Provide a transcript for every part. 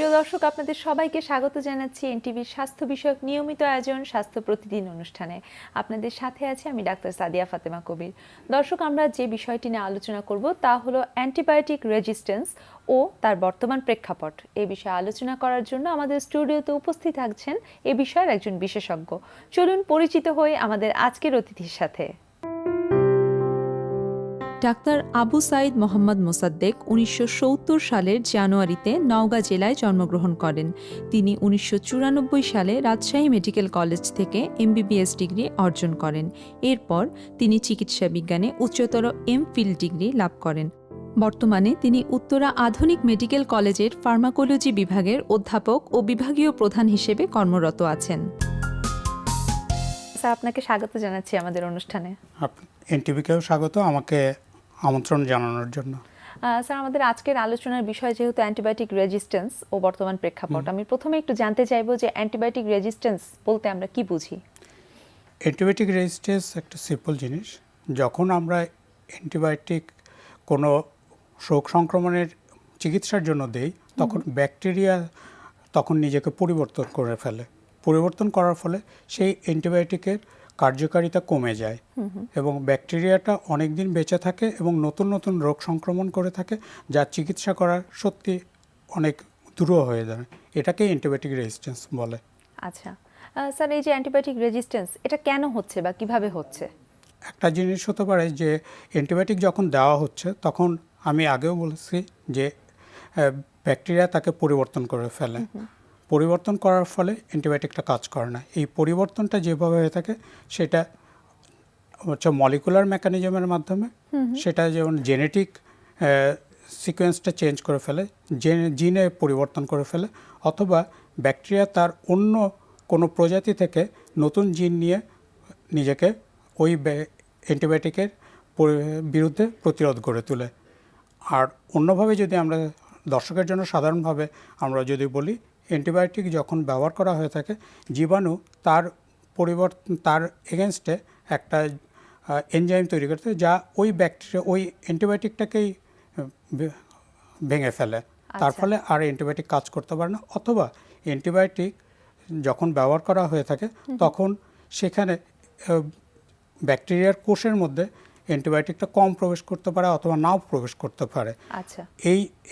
প্রিয় দর্শক, আপনাদের সবাইকে স্বাগত জানাচ্ছি এনটিভির স্বাস্থ্য বিষয়ক নিয়মিত আয়োজন স্বাস্থ্য প্রতিদিন অনুষ্ঠানে। আপনাদের সাথে আছি আমি ডাক্তার সাদিয়া ফাতেমা কবির। দর্শক, আমরা যে বিষয়টি নিয়ে আলোচনা করব তা হলো অ্যান্টিবায়োটিক রেজিস্ট্যান্স ও তার বর্তমান প্রেক্ষাপট। এই বিষয়ে আলোচনা করার জন্য আমাদের স্টুডিওতে উপস্থিত থাকছেন এ বিষয়ের একজন বিশেষজ্ঞ। চলুন পরিচিত হই আমাদের আজকের অতিথির সাথে। ডাক্তার আবু সাইদ মোহাম্মদ মোসাদ্দেক 1970 সালের জানুয়ারিতে নওগাঁ জেলায় জন্মগ্রহণ করেন। তিনি 1994 সালে রাজশাহী মেডিকেল কলেজ থেকে এমবিবিএস ডিগ্রি অর্জন করেন। এরপর তিনি চিকিৎসা বিজ্ঞানে উচ্চতর এমফিল ডিগ্রি লাভ করেন। বর্তমানে তিনি উত্তরা আধুনিক মেডিকেল কলেজের ফার্মাকোলজি বিভাগের অধ্যাপক ও বিভাগীয় প্রধান হিসেবে কর্মরত আছেন। স্যার, আপনাকে স্বাগত জানাচ্ছি আমাদের অনুষ্ঠানে। এনটিভিকেও স্বাগত আমাকে আমন্ত্রণ জানানোর জন্য। স্যার, আমাদের আজকের আলোচনার বিষয় যেহেতু অ্যান্টিবায়োটিক রেজিস্ট্যান্স ও বর্তমান প্রেক্ষাপট, আমি প্রথমে একটু জানতে চাইবো যে অ্যান্টিবায়োটিক রেজিস্ট্যান্স বলতে আমরা কি বুঝি? অ্যান্টিবায়োটিক রেজিস্ট্যান্স একটা সিম্পল জিনিস। যখন আমরা অ্যান্টিবায়োটিক কোনো রোগ সংক্রমণের চিকিৎসার জন্য দেই, তখন ব্যাকটেরিয়া তখন নিজেকে পরিবর্তন করে ফেলে। পরিবর্তন করার ফলে সেই অ্যান্টিবায়োটিকের কার্যকারিতা কমে যায় এবং ব্যাকটেরিয়াটা অনেক দিন বেঁচে থাকে এবং নতুন নতুন রোগ সংক্রমণ করে থাকে, যার চিকিৎসা করা সত্যি অনেক দূরও হয়ে যায়। এটাকেই অ্যান্টিবায়োটিক রেজিস্ট্যান্স বলে। আচ্ছা স্যার, এই যে অ্যান্টিবায়োটিক রেজিস্ট্যান্স, এটা কেন হচ্ছে বা কিভাবে হচ্ছে? একটা জিনিস হতে পারে যে অ্যান্টিবায়োটিক যখন দেওয়া হচ্ছে তখন আমি আগেও বলেছি যে ব্যাকটেরিয়া তাকে পরিবর্তন করে ফেলে। পরিবর্তন করার ফলে অ্যান্টিবায়োটিকটা কাজ করে না। এই পরিবর্তনটা যেভাবে হয়ে থাকে সেটা হচ্ছে মলিকুলার মেকানিজমের মাধ্যমে। সেটা যেমন জেনেটিক সিকোয়েন্সটা চেঞ্জ করে ফেলে, জিনে পরিবর্তন করে ফেলে, অথবা ব্যাকটেরিয়া তার অন্য কোনো প্রজাতি থেকে নতুন জিন নিয়ে নিজেকে ওই অ্যান্টিবায়োটিকের বিরুদ্ধে প্রতিরোধ গড়ে তোলে। আর অন্যভাবে যদি আমরা দর্শকের জন্য সাধারণভাবে আমরা যদি বলি, অ্যান্টিবায়োটিক যখন ব্যবহার করা হয়ে থাকে, জীবাণু তার এগেনস্টে একটা এনজাইম তৈরি করতে, যা ওই ব্যাকটেরিয়া ওই অ্যান্টিবায়োটিকটাকেই ভেঙে ফেলে। তার ফলে আর অ্যান্টিবায়োটিক কাজ করতে পারে না। অথবা অ্যান্টিবায়োটিক যখন ব্যবহার করা হয়ে থাকে তখন সেখানে ব্যাকটেরিয়ার কোষের মধ্যে অ্যান্টিবায়োটিকটা কম প্রবেশ করতে পারে অথবা নাও প্রবেশ করতে পারে। আচ্ছা,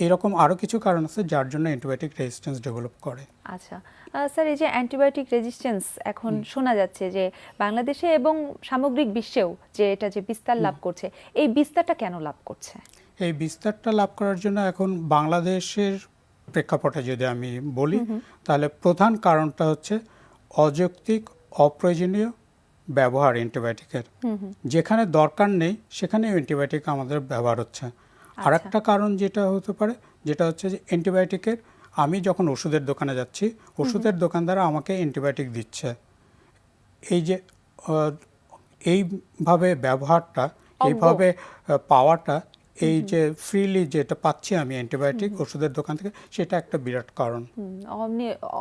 এইরকম আরও কিছু কারণ আছে যার জন্য অ্যান্টিবায়োটিক রেজিস্ট্যান্স ডেভেলপ করে। আচ্ছা স্যার, এই যে অ্যান্টিবায়োটিক রেজিস্ট্যান্স এখন শোনা যাচ্ছে যে বাংলাদেশে এবং সামগ্রিক বিশ্বেও যে এটা যে বিস্তার লাভ করছে, এই বিস্তারটা কেন লাভ করছে? এই বিস্তারটা লাভ করার জন্য এখন বাংলাদেশের প্রেক্ষাপটে যদি আমি বলি, তাহলে প্রধান কারণটা হচ্ছে অযৌক্তিক অপ্রয়োজনীয় ব্যবহার অ্যান্টিবায়োটিকের। যেখানে দরকার নেই সেখানে অ্যান্টিবায়োটিক আমাদের ব্যবহার হচ্ছে। আর একটা কারণ যেটা হতে পারে, যেটা হচ্ছে যে অ্যান্টিবায়োটিকের আমি যখন ওষুধের দোকানে যাচ্ছি, ওষুধের দোকানদার আমাকে অ্যান্টিবায়োটিক দিচ্ছে। এই যে এইভাবে ব্যবহারটা, এইভাবে পাওয়াটা, এই যে ফ্রিলি যেটা পাচ্ছি আমি অ্যান্টিবায়োটিক ওষুধের দোকান থেকে, সেটা একটা বিরাট কারণ।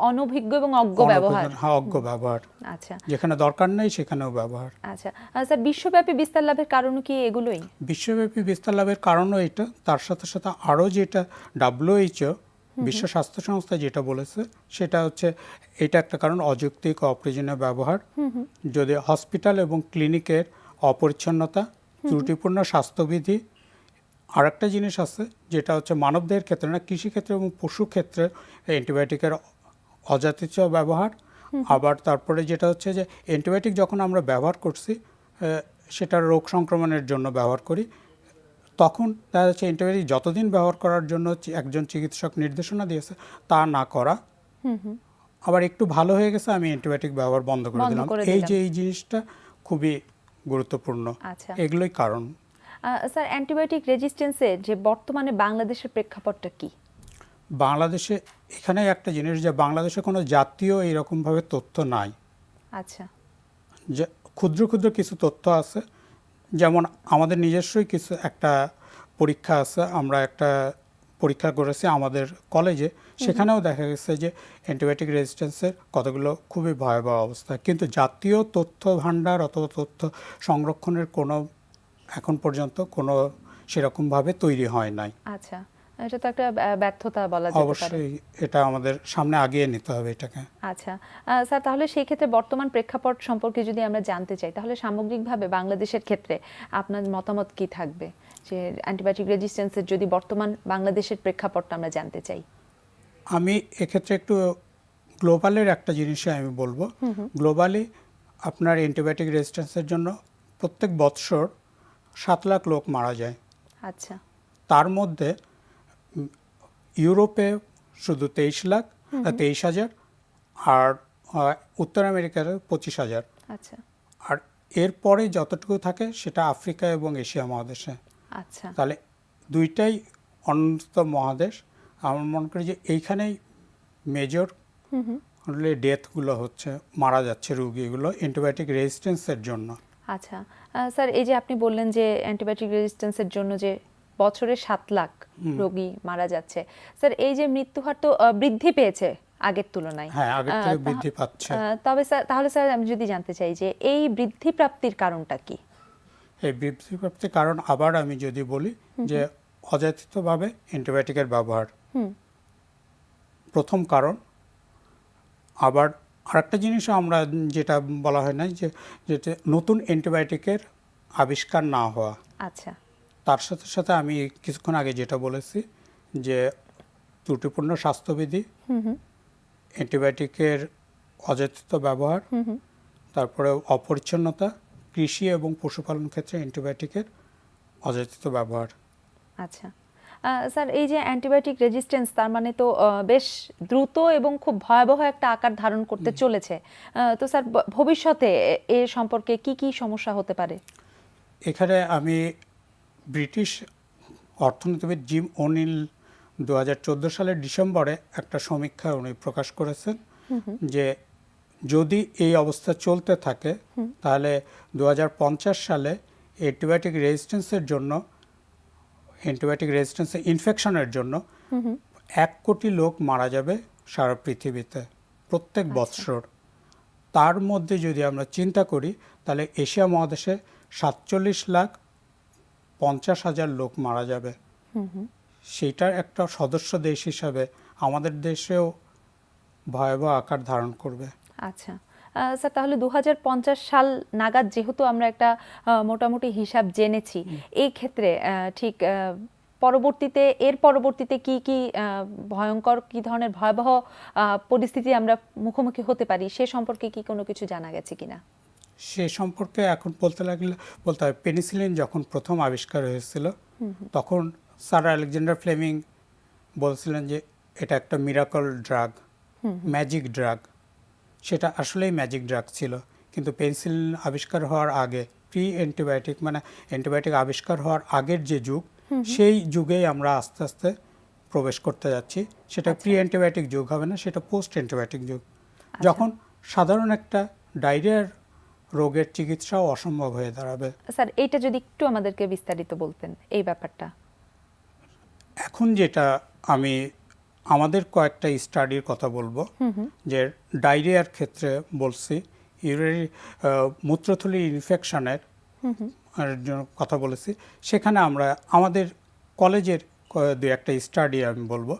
অনভিজ্ঞ এবং অজ্ঞ ব্যবহার। হ্যাঁ, অজ্ঞ ব্যবহার। আচ্ছা, যেখানে দরকার নেই সেখানেও ব্যবহার। আচ্ছা স্যার, বিশ্বব্যাপী বিস্তার লাভের কারণ কি এগুলোই? বিশ্বব্যাপী বিস্তার লাভের কারণও এটা। তার সাথে সাথে আরও যেটা WHO, বিশ্ব স্বাস্থ্য সংস্থা যেটা বলেছে, সেটা হচ্ছে এটা একটা কারণ, অযৌক্তিক অপ্রয়োজনীয় ব্যবহার। যদি হসপিটাল এবং ক্লিনিকের অপরিচ্ছন্নতা, ত্রুটিপূর্ণ স্বাস্থ্যবিধি। আর একটা জিনিস আছে যেটা হচ্ছে মানবদেহের ক্ষেত্রে না, কৃষিক্ষেত্রে এবং পশু ক্ষেত্রে অ্যান্টিবায়োটিকের অযাচিত ব্যবহার। আবার তারপরে যেটা হচ্ছে যে অ্যান্টিবায়োটিক যখন আমরা ব্যবহার করছি, সেটা রোগ সংক্রমণের জন্য ব্যবহার করি, তখন দেখা যাচ্ছে অ্যান্টিবায়োটিক যতদিন ব্যবহার করার জন্য একজন চিকিৎসক নির্দেশনা দিয়েছে তা না করা। আবার একটু ভালো হয়ে গেছে, আমি অ্যান্টিবায়োটিক ব্যবহার বন্ধ করে দিলাম। এই জিনিসটা খুবই গুরুত্বপূর্ণ। এগুলোই কারণ। স্যার, অ্যান্টিবায়োটিক রেজিস্ট্যান্সের যে বর্তমানে বাংলাদেশের প্রেক্ষাপটটা কি? বাংলাদেশে এখানে একটা জিনিস, যে বাংলাদেশে কোনো জাতীয় এরকমভাবে তথ্য নাই। আচ্ছা, যে ক্ষুদ্র ক্ষুদ্র কিছু তথ্য আছে, যেমন আমাদের নিজস্বই কিছু একটা পরীক্ষা আছে, আমরা একটা পরীক্ষা করেছি আমাদের কলেজে, সেখানেও দেখা গেছে যে অ্যান্টিবায়োটিক রেজিস্ট্যান্সের কতগুলো খুবই ভয়াবহ অবস্থা। কিন্তু জাতীয় তথ্য ভাণ্ডার অথবা তথ্য সংরক্ষণের কোনো এখন পর্যন্ত কোনো সেরকমভাবে তৈরি হয় নাই। আচ্ছা, এটা তো একটা ব্যর্থতা বলা যেতে পারে। অবশ্যই এটা আমাদের সামনে আগিয়ে নিতে হবে এটাকে। আচ্ছা স্যার, তাহলে সেই ক্ষেত্রে বর্তমান প্রেক্ষাপট সম্পর্কে যদি আমরা জানতে চাই, তাহলে সামগ্রিকভাবে বাংলাদেশের ক্ষেত্রে আপনার মতামত কি থাকবে, যে অ্যান্টিবায়োটিক রেজিস্ট্যান্সের যদি বর্তমান বাংলাদেশের প্রেক্ষাপটটা আমরা জানতে চাই? আমি এক্ষেত্রে একটু গ্লোবালের একটা জিনিসই আমি বলবো। গ্লোবালি আপনার অ্যান্টিবায়োটিক রেজিস্ট্যান্সের জন্য প্রত্যেক বৎসর 7 লাখ লোক মারা যায়। আচ্ছা। তার মধ্যে ইউরোপে শুধু 23,000 আর উত্তর আমেরিকার 25,000। আচ্ছা আর এরপরে যতটুকু থাকে সেটা আফ্রিকা এবং এশিয়া মহাদেশে। আচ্ছা তাহলে দুইটাই অন্যতম মহাদেশ। আমার মনে করি যে এইখানেই মেজর ডেথগুলো হচ্ছে, মারা যাচ্ছে রোগীগুলো অ্যান্টিবায়োটিক রেজিস্ট্যান্সের জন্য। আচ্ছা স্যার, এই যে আপনি বললেন যে অ্যান্টিবায়োটিক রেজিস্ট্যান্সের জন্য যে বছরে 7 লাখ রোগী মারা যাচ্ছে, স্যার এই যে মৃত্যু হার তো বৃদ্ধি পেয়েছে আগের তুলনায়। হ্যাঁ, আগের থেকে বৃদ্ধি পাচ্ছে। তবে স্যার, তাহলে স্যার আমি যদি জানতে চাই যে এই বৃদ্ধি প্রাপ্তির কারণটা কি? এই বৃদ্ধি প্রাপ্তির কারণ আবার আমি যদি বলি যে অযাচিতভাবে অ্যান্টিবায়োটিকের ব্যবহার প্রথম কারণ। আবার আরেকটা জিনিসও আমরা যেটা বলা হয় না যে যেটা নতুন অ্যান্টিবায়োটিকের আবিষ্কার না হওয়া। আচ্ছা। তার সাথে সাথে আমি কিছুক্ষণ আগে যেটা বলেছি যে ত্রুটিপূর্ণ স্বাস্থ্যবিধি, অ্যান্টিবায়োটিকের অযাচিত ব্যবহার, তারপরে অপরিচ্ছন্নতা, কৃষি এবং পশুপালন ক্ষেত্রে অ্যান্টিবায়োটিকের অযাচিত ব্যবহার। আচ্ছা স্যার, এই যে অ্যান্টিবায়োটিক রেজিস্ট্যান্স, তার মানে তো বেশ দ্রুত এবং খুব ভয়াবহ একটা আকার ধারণ করতে চলেছে। তো স্যার ভবিষ্যতে এ সম্পর্কে কি কি সমস্যা হতে পারে? এখানে আমি ব্রিটিশ অর্থনীতিবিদ জিম ওনিল 2014 সালের ডিসেম্বরে একটা সমীক্ষা উনি প্রকাশ করেছেন যে যদি এই অবস্থা চলতে থাকে তাহলে 2050 সালে অ্যান্টিবায়োটিক রেজিস্ট্যান্সের ইনফেকশনের জন্য 1 কোটি লোক মারা যাবে সারা পৃথিবীতে প্রত্যেক বৎসর। তার মধ্যে যদি আমরা চিন্তা করি তাহলে এশিয়া মহাদেশে 47,50,000 লোক মারা যাবে। সেটার একটা সদস্য দেশ হিসাবে আমাদের দেশেও ভয়াবহ আকার ধারণ করবে। আচ্ছা স্যার, তাহলে 2050 সাল নাগাদ যেহেতু আমরা একটা মোটামুটি হিসাব জেনেছি, এই ক্ষেত্রে ঠিক এর পরবর্তীতে কি কি ভয়ঙ্কর, কি ধরনের ভয়াবহ পরিস্থিতি আমরা মুখোমুখি হতে পারি, সে সম্পর্কে কি কোনো কিছু জানা গেছে কিনা? সে সম্পর্কে এখন বলতে হয় পেনিসিলিন যখন প্রথম আবিষ্কার হয়েছিল তখন স্যার আলেকজান্ডার ফ্লেমিং বলছিলেন যে এটা একটা মিরাকল ড্রাগ, ম্যাজিক ড্রাগ। সেটা আসলেই ম্যাজিক ড্রাগ ছিল, কিন্তু পেনিসিলিন আবিষ্কার হওয়ার আগে প্রি অ্যান্টিবায়োটিক মানে অ্যান্টিবায়োটিক আবিষ্কার হওয়ার আগের যে যুগ, সেই যুগেই আমরা আস্তে আস্তে প্রবেশ করতে যাচ্ছি। সেটা প্রি অ্যান্টিবায়োটিক যুগ হবে না, সেটা পোস্ট অ্যান্টিবায়োটিক যুগ, যখন সাধারণ একটা ডায়রিয়ার রোগের চিকিৎসাও অসম্ভব হয়ে দাঁড়াবে। স্যার এইটা যদি একটু আমাদেরকে বিস্তারিত বলতেন এই ব্যাপারটা। এখন যেটা আমি আমাদের কয়েকটা স্টাডির কথা বলবো, যে ডায়রিয়ার ক্ষেত্রে বলছি, ইউরিনারি মূত্রথলির ইনফেকশনের কথা বলেছি। সেখানে আমরা আমাদের কলেজের দু একটা স্টাডি আমি বলবো।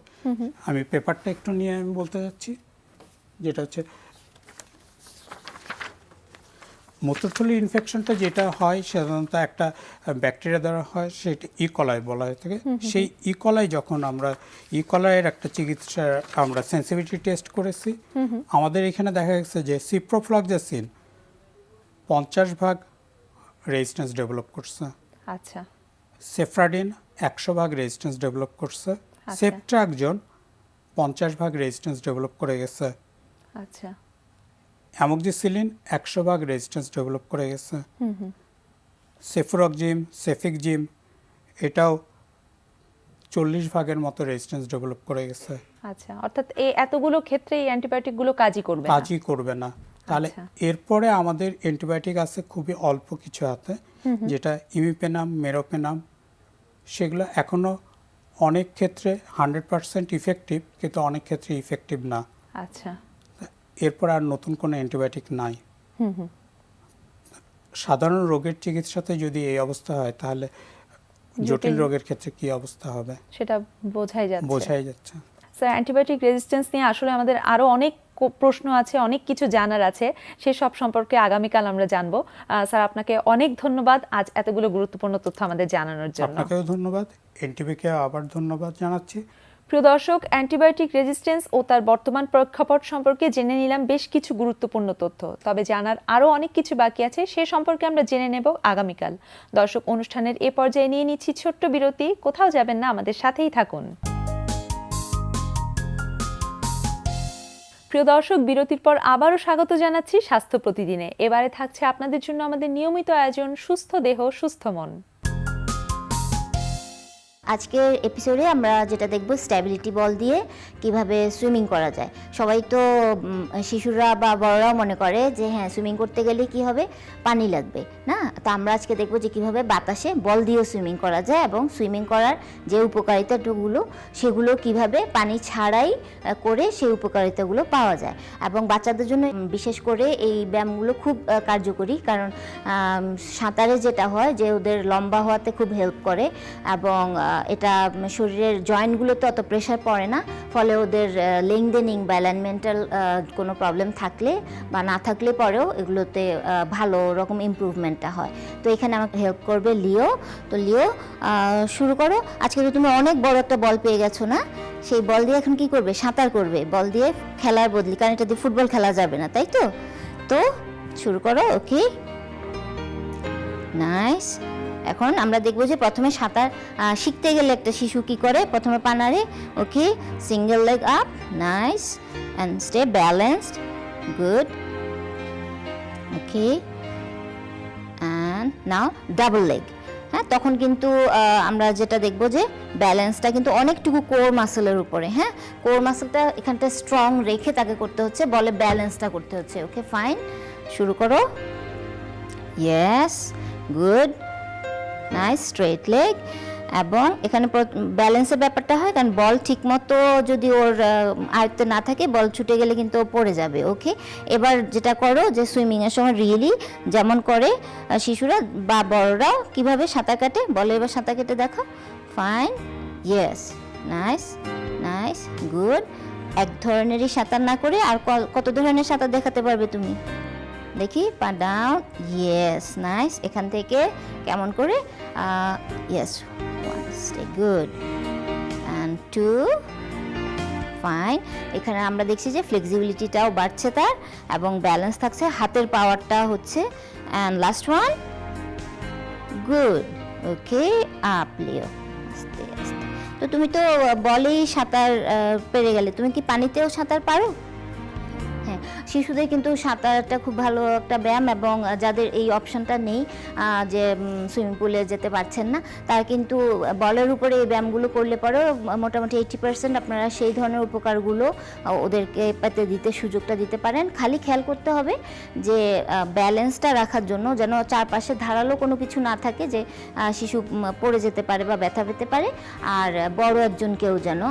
আমি পেপারটা একটু নিয়ে আমি বলতে যাচ্ছি, যেটা হচ্ছে মূত্রথলির ইনফেকশনটা যেটা হয় সাধারণত একটা ব্যাকটেরিয়া দ্বারা হয়, সেটা ইকলাই বলা হয়ে থাকে। সেই ইকলাই যখন আমরা ইকলাইয়ের একটা চিকিৎসা আমরা সেন্সিটিভিটি টেস্ট করেছি, আমাদের এখানে দেখা গেছে যে সিপ্রোফ্লক্সাসিন 50% রেজিস্ট্যান্স ডেভেলপ করছে। আচ্ছা। সেফ্রাডিন 100% রেজিস্ট্যান্স ডেভেলপ করছে। সেফট্রাকজোন 50% রেজিস্ট্যান্স ডেভেলপ করে গেছে। আচ্ছা। অ্যামোক্সিসিলিন 100% রেজিস্ট্যান্স ডেভেলপ করে গেছে। সেফুরক্সিম, সেফিকজিম এটাও 40% মতো রেজিস্ট্যান্স ডেভেলপ করে গেছে। আচ্ছা, অর্থাৎ এই এতগুলো ক্ষেত্রে এই অ্যান্টিবায়োটিকগুলো কাজই করবে না। তাহলে এরপরে আমাদের অ্যান্টিবায়োটিক আছে খুবই অল্প কিছু হাতে, যেটা ইমিপেনাম, মেরোপেনাম, সেগুলো এখনো অনেক ক্ষেত্রে 100% ইফেক্টিভ, কিন্তু অনেক ক্ষেত্রে ইফেক্টিভ না। আচ্ছা। এরপর আর নতুন কোনো অ্যান্টিবায়োটিক নাই। সাধারণ রোগের চিকিৎসাতে যদি এই অবস্থা হয় তাহলে জটিল রোগের ক্ষেত্রে কি অবস্থা হবে সেটা বোঝাই যাচ্ছে। স্যার, অ্যান্টিবায়োটিক রেজিস্ট্যান্স নিয়ে আসলে আমাদের আরো অনেক প্রশ্ন আছে, অনেক কিছু জানার আছে, সে সব সম্পর্কে আগামীকাল আমরা জানবো। স্যার, আপনাকে অনেক ধন্যবাদ আজ এতগুলো গুরুত্বপূর্ণ তথ্য আমাদের জানানোর জন্য। আপনাকেও ধন্যবাদ, এনটিভিকে আবার ধন্যবাদ জানাচ্ছি। প্রিয় দর্শক, অ্যান্টিবায়োটিক রেজিস্ট্যান্স ও তার বর্তমান প্রেক্ষাপট সম্পর্কে জেনে নিলাম বেশ কিছু গুরুত্বপূর্ণ তথ্য, তবে জানার আরও অনেক কিছু বাকি আছে, সে সম্পর্কে আমরা জেনে নেব আগামীকাল। দর্শক, অনুষ্ঠানের এ পর্যায়ে নিয়ে নিচ্ছি ছোট্ট বিরতি, কোথাও যাবেন না, আমাদের সাথেই থাকুন। প্রিয় দর্শক, বিরতির পর আবারও স্বাগত জানাচ্ছি স্বাস্থ্য প্রতিদিনে। এবারে থাকছে আপনাদের জন্য আমাদের নিয়মিত আয়োজন সুস্থ দেহ সুস্থ মন। আজকের এপিসোডে আমরা যেটা দেখব স্ট্যাবিলিটি বল দিয়ে কিভাবে সুইমিং করা যায়। সবাই তো শিশুরা বা বড়রাও মনে করে যে হ্যাঁ, সুইমিং করতে গেলে কি হবে, পানি লাগবে না। তো আমরা আজকে দেখব যে কিভাবে বাতাসে বল দিয়েও সুইমিং করা যায় এবং সুইমিং করার যে উপকারিতাগুলো সেগুলো কিভাবে পানি ছাড়াই করে সেই উপকারিতাগুলো পাওয়া যায়। এবং বাচ্চাদের জন্য বিশেষ করে এই ব্যায়ামগুলো খুব কার্যকরী, কারণ সাঁতারে যেটা হয় যে ওদের লম্বা হওয়াতে খুব হেল্প করে এবং এটা শরীরের জয়েন্টগুলোতে অত প্রেশার পড়ে না, ফলে ওদের লেংদেনিং বা অ্যালাইনমেন্টাল কোনো প্রবলেম থাকলে বা না থাকলে পরেও এগুলোতে ভালো রকম ইমপ্রুভমেন্টটা হয়। তো এখানে আমাকে হেল্প করবে লিও। তো লিও, শুরু করো। আজকে তো তুমি অনেক বড় একটা বল পেয়ে গেছো না, সেই বল দিয়ে এখন কি করবে, সাঁতার করবে বল দিয়ে খেলার বদলি, কারণ এটা দিয়ে ফুটবল খেলা যাবে না, তাই তো? তো শুরু করো। ওকে, নাইস। এখন আমরা দেখবো যে প্রথমে সাঁতার শিখতে গেলে একটা শিশু কি করে, প্রথমে পানারে। Okay, single leg up, nice, and stay balanced, good. Okay, and now double leg. হ্যাঁ, তখন কিন্তু আমরা যেটা দেখবো যে ব্যালেন্সটা কিন্তু অনেকটুকু কোর মাসেলের উপরে। হ্যাঁ, কোর মাসেলটা এখানটা স্ট্রং রেখে তাকে করতে হচ্ছে, বলে ব্যালেন্সটা করতে হচ্ছে। ওকে, ফাইন, শুরু করো। Yes, good, nice, straight leg. এবং এখানে ব্যালেন্সের ব্যাপারটা হয়, কারণ বল ঠিকমতো যদি ওর আয়ত্তে না থাকে, বল ছুটে গেলে কিন্তু ও পড়ে যাবে। ওকে, এবার যেটা করো যে সুইমিংয়ের সময় রিয়েলি যেমন করে শিশুরা বা বড়রাও কিভাবে সাঁতার কাটে, বলে এবার সাঁতার কেটে দেখো। Fine, yes, nice, nice, good. এক ধরনেরই সাঁতার না করে আর কত ধরনের সাঁতার দেখাতে পারবে তুমি? দেখি, পা ডাউন, ইয়েস, নাইস। এখান থেকে কেমন করে, yes, one, stay, good, and two, fine. এখানে আমরা দেখছি যে ফ্লেক্সিবিলিটিটাও বাড়ছে তার এবং ব্যালেন্স থাকছে, হাতের পাওয়ারটা হচ্ছে। And last one, good. Okay, up লিও, আস্তে আস্তে। তো তুমি তো বলেই সাঁতার পেরে গেলে, তুমি কি পানিতেও সাঁতার পারো? হ্যাঁ, শিশুদের কিন্তু সাঁতারটা খুব ভালো একটা ব্যায়াম, এবং যাদের এই অপশনটা নেই যে সুইমিং পুলে যেতে পারছেন না, তারা কিন্তু বলের উপরে এই ব্যায়ামগুলো করলে পরেও মোটামুটি 80% আপনারা সেই ধরনের উপকারগুলো ওদেরকে পেতে দিতে সুযোগটা দিতে পারেন। খালি খেয়াল করতে হবে যে ব্যালেন্সটা রাখার জন্য যেন চারপাশে ধারালো কোনো কিছু না থাকে যে শিশু পড়ে যেতে পারে বা ব্যথা পেতে পারে, আর বড় একজন কেউ যেন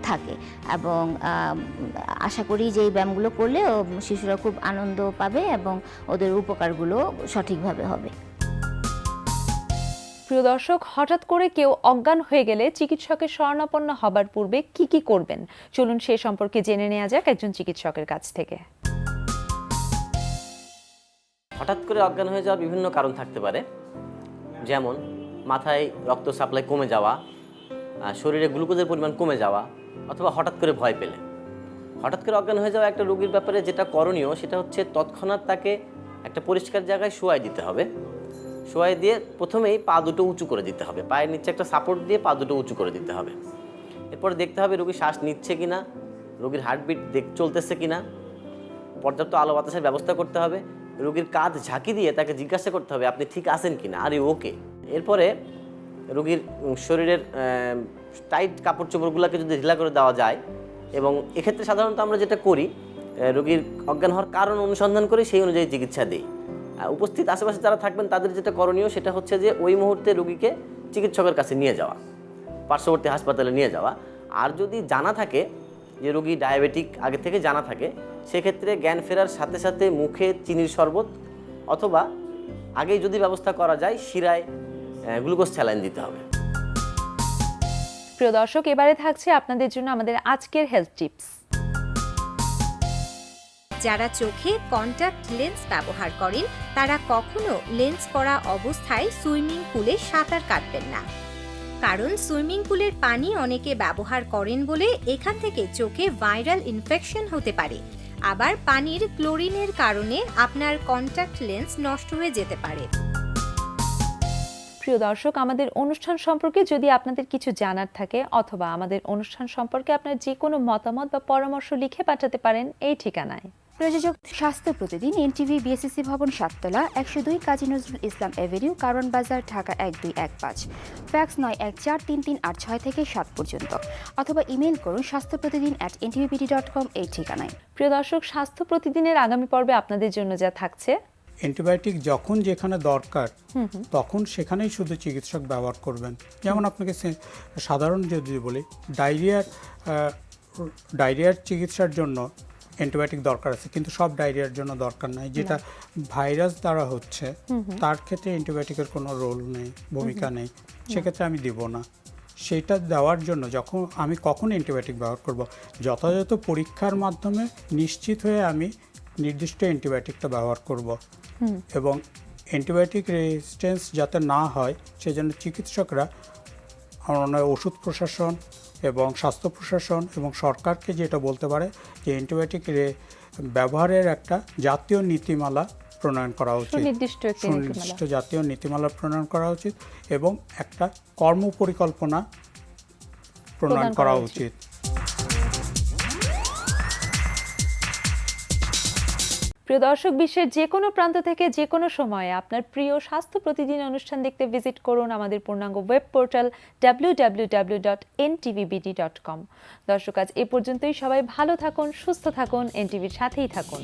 থাকে। এবং আশা করি যে এই ব্যায়ামগুলো করলে শিশুরা খুব আনন্দ পাবে এবং ওদের উপকারগুলো সঠিকভাবে হবে। প্রিয় দর্শক, হঠাৎ করে কেউ অজ্ঞান হয়ে গেলে চিকিৎসকের শরণাপন্ন হবার পূর্বে কি কি করবেন, চলুন সে সম্পর্কে জেনে নেওয়া যাক একজন চিকিৎসকের কাছ থেকে। হঠাৎ করে অজ্ঞান হয়ে যাওয়ার বিভিন্ন কারণ থাকতে পারে, যেমন মাথায় রক্ত সাপ্লাই কমে যাওয়া, শরীরে গ্লুকোজের পরিমাণ কমে যাওয়া, অথবা হঠাৎ করে ভয় পেলে। হঠাৎ করে অজ্ঞান হয়ে যাওয়া একটা রোগীর ব্যাপারে যেটা করণীয় সেটা হচ্ছে তৎক্ষণাৎ তাকে একটা পরিষ্কার জায়গায় শোয়াই দিতে হবে। শোয়াই দিয়ে প্রথমেই পা দুটো উঁচু করে দিতে হবে, পায়ের নিচে একটা সাপোর্ট দিয়ে পা দুটো উঁচু করে দিতে হবে। এরপর দেখতে হবে রোগী শ্বাস নিচ্ছে কিনা, রোগীর হার্টবিট চলতেছে কিনা, পর্যাপ্ত আলো বাতাসের ব্যবস্থা করতে হবে। রোগীর কাঁধ ঝাঁকি দিয়ে তাকে জিজ্ঞাসা করতে হবে আপনি ঠিক আছেন কিনা, আর ওকে। এরপরে রোগীর শরীরের টাইট কাপড় চোপড়গুলোকে যদি ঢিলা করে দেওয়া যায়, এবং এক্ষেত্রে সাধারণত আমরা যেটা করি, রোগীর অজ্ঞান হওয়ার কারণ অনুসন্ধান করে সেই অনুযায়ী চিকিৎসা দিই। উপস্থিত আশেপাশে যারা থাকবেন তাদের যেটা করণীয় সেটা হচ্ছে যে ওই মুহূর্তে রোগীকে চিকিৎসকের কাছে নিয়ে যাওয়া, পার্শ্ববর্তী হাসপাতালে নিয়ে যাওয়া। আর যদি জানা থাকে যে রোগী ডায়াবেটিক আগে থেকে জানা থাকে, সেক্ষেত্রে জ্ঞান ফেরার সাথে সাথে মুখে চিনির শরবত, অথবা আগেই যদি ব্যবস্থা করা যায় শিরায় গ্লুকোজ স্যালাইন দিতে হবে। প্রিয় দর্শক, এবারে থাকছে আপনাদের জন্য আমাদের আজকের হেলথ টিপস। যারা চোখে কন্টাক্ট লেন্স ব্যবহার করেন তারা কখনো লেন্স পরা অবস্থায় সুইমিং পুলে সাঁতার কাটবেন না, কারণ সুইমিং পুলের পানি অনেকে ব্যবহার করেন বলে এখান থেকে চোখে ভাইরাল ইনফেকশন হতে পারে। আবার পানির ক্লোরিনের কারণে আপনার কন্টাক্ট লেন্স নষ্ট হয়ে যেতে পারে। প্রিয় দর্শক, আমাদের অনুষ্ঠান সম্পর্কে যদি আপনাদের কিছু জানার থাকে অথবা আমাদের অনুষ্ঠান সম্পর্কে আপনার যে কোনো মতামত বা পরামর্শ লিখে পাঠাতে পারেন এই ঠিকানায়। প্রযোজক স্বাস্থ্য প্রতিদিন, এনটিভি, বিএসসিসি ভবন, 7 তলা, 102 কাজী নজরুল ইসলাম এভিনিউ, কারণ বাজার, ঢাকা 1215। ফ্যাক্স 914338 থেকে 7 পর্যন্ত, অথবা ইমেইল করুন স্বাস্থ্যপ্রতিদিন@ntvbd.com এই ঠিকানায়। প্রিয় দর্শক, স্বাস্থ্য প্রতিদিনের আগামী পর্বে আপনাদের জন্য যা থাকছে: অ্যান্টিবায়োটিক যখন যেখানে দরকার তখন সেখানেই শুধু চিকিৎসক ব্যবহার করবেন। যেমন আপনাকে সাধারণ যদি বলি, ডায়রিয়ার চিকিৎসার জন্য অ্যান্টিবায়োটিক দরকার আছে, কিন্তু সব ডায়রিয়ার জন্য দরকার নাই। যেটা ভাইরাস দ্বারা হচ্ছে তার ক্ষেত্রে অ্যান্টিবায়োটিকের কোনো রোল নেই, ভূমিকা নেই, সেক্ষেত্রে আমি দিব না। সেটা দেওয়ার জন্য কখন অ্যান্টিবায়োটিক ব্যবহার করব, যথাযথ পরীক্ষার মাধ্যমে নিশ্চিত হয়ে আমি নির্দিষ্ট অ্যান্টিবায়োটিকটা ব্যবহার করব। এবং অ্যান্টিবায়োটিক রেজিস্ট্যান্স যাতে না হয় সেজন্য চিকিৎসকরা আমার ওষুধ প্রশাসন এবং স্বাস্থ্য প্রশাসন এবং সরকারকে যেটা বলতে পারে যে অ্যান্টিবায়োটিক ব্যবহারের একটা জাতীয় নীতিমালা প্রণয়ন করা উচিত, সুনির্দিষ্ট জাতীয় নীতিমালা প্রণয়ন করা উচিত এবং একটা কর্মপরিকল্পনা প্রণয়ন করা উচিত। প্রিয় দর্শক, বিশ্বের যে কোনো প্রান্ত থেকে যে কোনো সময়ে আপনার প্রিয় স্বাস্থ্য প্রতিদিন অনুষ্ঠান দেখতে ভিজিট করুন আমাদের পূর্ণাঙ্গ ওয়েব পোর্টাল www.ntvbd.com। দর্শক, আজ এ পর্যন্তই। সবাই ভালো থাকুন, সুস্থ থাকুন, এনটিভির সাথেই থাকুন।